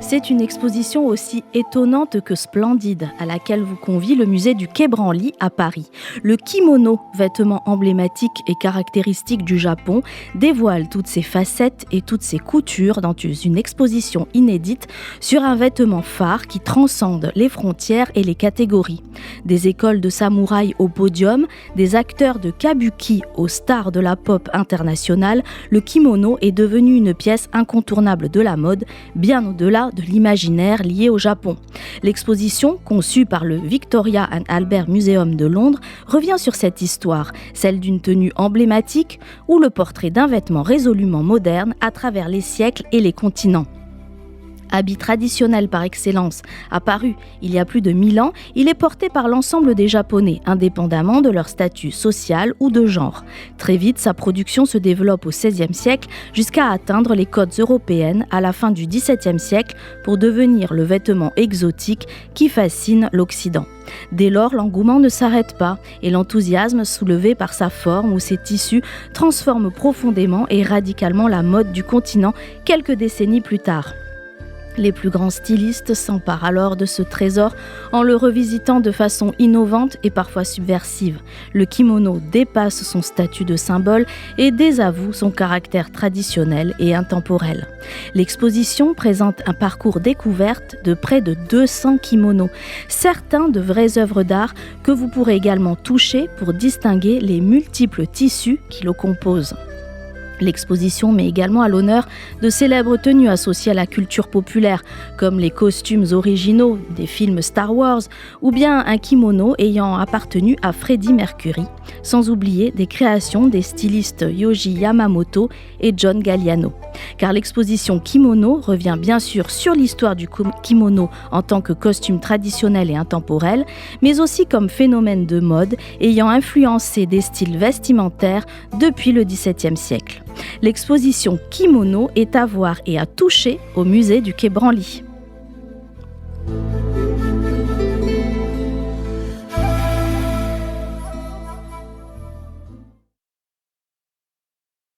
C'est une exposition aussi étonnante que splendide à laquelle vous convie le musée du Quai Branly à Paris. Le kimono, vêtement emblématique et caractéristique du Japon, dévoile toutes ses facettes et toutes ses coutures dans une exposition inédite sur un vêtement phare qui transcende les frontières et les catégories. Des écoles de samouraïs au podium, des acteurs de kabuki aux stars de la pop internationale, le kimono est devenu une pièce incontournable de la mode, bien au-delà de l'imaginaire lié au Japon. L'exposition, conçue par le Victoria and Albert Museum de Londres, revient sur cette histoire, celle d'une tenue emblématique ou le portrait d'un vêtement résolument moderne à travers les siècles et les continents. Habit traditionnel par excellence, apparu il y a plus de 1000 ans, il est porté par l'ensemble des Japonais, indépendamment de leur statut social ou de genre. Très vite, sa production se développe au XVIe siècle jusqu'à atteindre les côtes européennes à la fin du XVIIe siècle pour devenir le vêtement exotique qui fascine l'Occident. Dès lors, l'engouement ne s'arrête pas et l'enthousiasme soulevé par sa forme ou ses tissus transforme profondément et radicalement la mode du continent quelques décennies plus tard. Les plus grands stylistes s'emparent alors de ce trésor en le revisitant de façon innovante et parfois subversive. Le kimono dépasse son statut de symbole et désavoue son caractère traditionnel et intemporel. L'exposition présente un parcours découverte de près de 200 kimonos, certains de vraies œuvres d'art que vous pourrez également toucher pour distinguer les multiples tissus qui le composent. L'exposition met également à l'honneur de célèbres tenues associées à la culture populaire, comme les costumes originaux des films Star Wars ou bien un kimono ayant appartenu à Freddie Mercury, sans oublier des créations des stylistes Yohji Yamamoto et John Galliano. Car l'exposition Kimono revient bien sûr sur l'histoire du kimono en tant que costume traditionnel et intemporel, mais aussi comme phénomène de mode ayant influencé des styles vestimentaires depuis le XVIIe siècle. L'exposition Kimono est à voir et à toucher au musée du Quai Branly.